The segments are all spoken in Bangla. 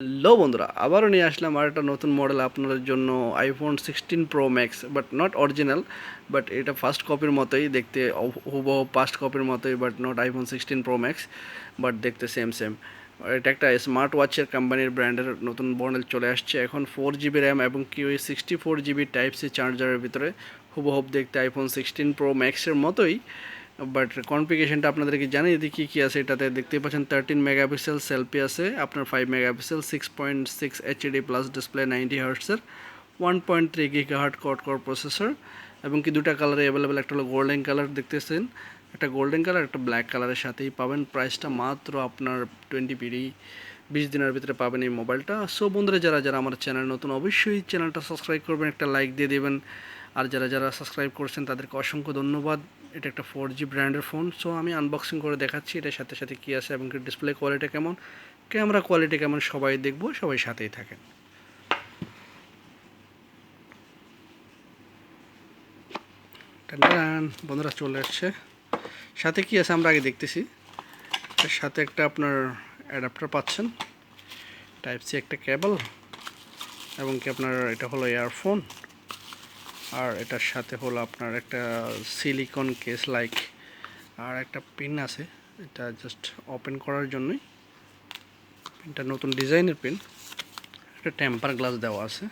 হ্যালো বন্ধুরা, আবারও নিয়ে আসলাম আর একটা নতুন মডেল আপনাদের জন্য iPhone 16 pro max, but not original. But এটা ফার্স্ট কপির মতোই দেখতে, হুবহু ফার্স্ট কপির মতোই, but not iPhone 16 pro max, but দেখতে সেম সেম। এটা একটা স্মার্ট ওয়াচের কোম্পানির ব্র্যান্ডের নতুন মডেল চলে আসছে এখন। 4 জিবি র্যাম এবং কি ওই 64 জিবি টাইপ সি চার্জারের ভিতরে হুবহু দেখতে আইফোন 16 প্রো ম্যাক্সের মতোই। বাট কনফিগারেশনটা আপনাদেরকে জানিয়ে দিই কী কী আছে এটাতে। দেখতেই পাচ্ছেন 13 মেগাপিক্সেল সেলফি আছে, আপনার 5 megapixel, 6.6 HD plus display, 90 হার্টসের, 1.3 GHz core processor, এবং কি দুটা কালারে অ্যাভেলেবেল। একটা হলো গোল্ডেন কালার দেখতেছেন, একটা গোল্ডেন কালার, একটা ব্ল্যাক কালারের সাথেই পাবেন। প্রাইসটা মাত্র আপনার 20 দিনের ভিতরে পাবেন এই মোবাইলটা। সো বন্ধুরা, যারা যারা আমার চ্যানেল নতুন, অবশ্যই চ্যানেলটা সাবস্ক্রাইব করবেন, একটা লাইক দিয়ে দেবেন। আর যারা যারা সাবস্ক্রাইব করছেন তাদেরকে অসংখ্য ধন্যবাদ। এটা একটা 4G ব্র্যান্ডের ফোন। সো আমি আনবক্সিং করে দেখাচ্ছি এটার সাথে সাথে কী আছে এবং ডিসপ্লে কোয়ালিটি কেমন, ক্যামেরা কোয়ালিটি কেমন, সবাই দেখবো, সবাই সাথেই থাকেন। টান বন্ধুরা চলে আসছে। সাথে কি আছে আমরা আগে দেখতেছি। এর সাথে একটা আপনার অ্যাডাপ্টার পাচ্ছেন, টাইপ সি একটা কেবল, এবং কি আপনার এটা হলো ইয়ারফোন। আর এটার সাথে হলো আপনার একটা সিলিকন কেস লাইক, আর একটা পিন আছে, এটা জাস্ট ওপেন করার জন্যই। পিনটা নতুন ডিজাইনের পিন। একটা টেম্পার গ্লাস দেওয়া আছে।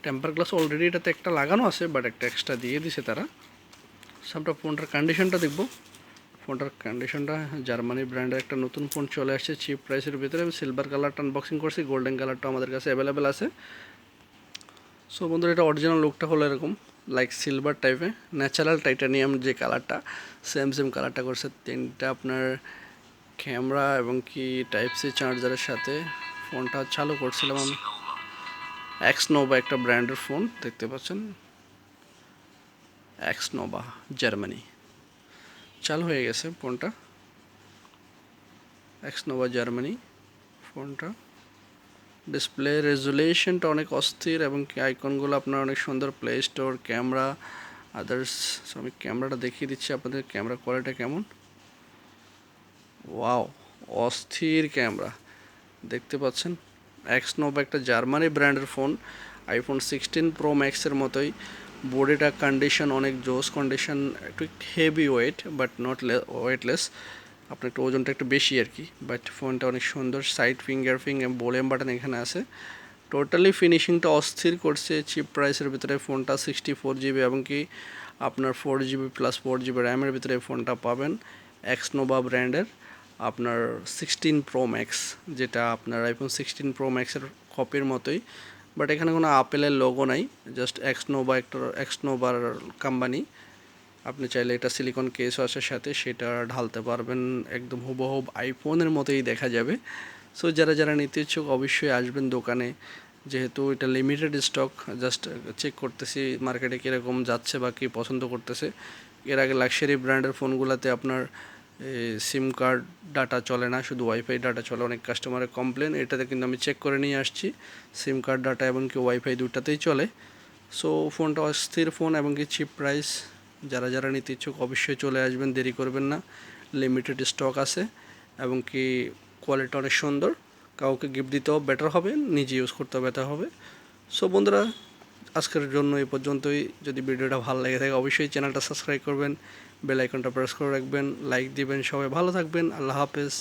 টেম্পার গ্লাস অলরেডি এটাতে একটা লাগানো আছে, বাট একটা এক্সট্রা দিয়ে দিছে তারা। আমরা ফোনটার কন্ডিশনটা দেখব। ফোনটার কন্ডিশনটা, জার্মানি ব্র্যান্ডের একটা নতুন ফোন চলে আসছে চিপ প্রাইসের ভিতরে। সিলভার কালারটা আনবক্সিং করছি, গোল্ডেন কালারটা আমাদের কাছে অ্যাভেলেবেল আছে। সো বন্ধুরা, এটা অরিজিনাল লুকটা হলো এরকম, লাইক সিলভার টাইপে, ন্যাচারাল টাইটানিয়াম যে কালারটা, সেম সেম কালারটা করছে। তিনটা আপনার ক্যামেরা এবং কি টাইপ সি চার্জারের সাথে ফোনটা চালু করছিলাম আমি। এক্সনোভা একটা ব্র্যান্ডের ফোন দেখতে পাচ্ছেন, এক্সনোভা জার্মানি। চালু হয়ে গেছে ফোনটা, এক্সনোভা জার্মানি ফোনটা। ডিসপ্লে রেজুলেশনটা অনেক অস্থির এবং কি আইকনগুলো আপনার অনেক সুন্দর, প্লে স্টোর, ক্যামেরা, আদার্স। আমি ক্যামেরাটা দেখিয়ে দিচ্ছি আপনাদের, ক্যামেরা কোয়ালিটি কেমন। ওয়াও, অস্থির ক্যামেরা দেখতে পাচ্ছেন। এক্সনোভা একটা জার্মানি ব্র্যান্ডের ফোন, আইফোন 16 প্রো ম্যাক্সের মতোই। বডিটা কন্ডিশন অনেক জোস কন্ডিশন, একটু heavy weight but not weightless, আপনার একটু ওজনটা একটু বেশি আর কি। বাট ফোনটা অনেক সুন্দর, সাইড ফিঙ্গারপ্রিন্ট এবং ভলিউম বাটন এখানে আছে। টোটালি ফিনিশিংটা অস্থির করছে চিপ প্রাইসের ভিতরে। ফোনটা 64 জিবি এবং কি আপনার 4 জিবি প্লাস 4 জিবি র্যামের ভিতরে ফোনটা পাবেন, এক্সনোভা ব্র্যান্ডের। আপনার 16 প্রো ম্যাক্স, যেটা আপনার আইফোন 16 প্রো ম্যাক্সের কপির মতোই, বাট এখানে কোনো আপেলের লোগো নাই, জাস্ট এক্সনোভা একটা এক্সনোভার কোম্পানি। আপনি চাইলে এটা সিলিকন কেসও আছে সাথে, সেটা ঢালতে পারবেন, একদম হুবহু আইফোনের মতোই দেখা যাবে। সো যারা যারা নিতে ইচ্ছুক অবশ্যই আসবেন দোকানে, যেহেতু এটা লিমিটেড স্টক। জাস্ট চেক করতেছি মার্কেটে কীরকম যাচ্ছে বা কী পছন্দ করতেছে। এর আগে লাক্সারি ব্র্যান্ডের ফোনগুলোতে আপনার সিম কার্ড ডাটা চলে না, শুধু ওয়াইফাই ডাটা চলে, অনেক কাস্টমারের কমপ্লেন। এটাতে কিন্তু আমি চেক করে নিয়ে আসছি, সিম কার্ড ডাটা এবং কি ওয়াইফাই দুটাতেই চলে। সো ফোনটা অস্থির ফোন এবং কি চিপ প্রাইস। যারা যারা নিতে ইচ্ছুক অবশ্যই চলে আসবেন, দেরি করবেন না। লিমিটেড স্টক আছে এবং কি কোয়ালিটি অনেক সুন্দর। কাউকে গিফট দিতেও বেটার হবে, নিজে ইউজ করতেও বেটার হবে। সো বন্ধুরা, আজকের জন্য এই পর্যন্তই। যদি ভিডিওটা ভালো লেগে থাকে অবশ্যই চ্যানেলটা সাবস্ক্রাইব করবেন, বেল আইকনটা প্রেস করে রাখবেন, লাইক দিবেন। সবাই ভালো থাকবেন, আল্লাহ হাফেজ।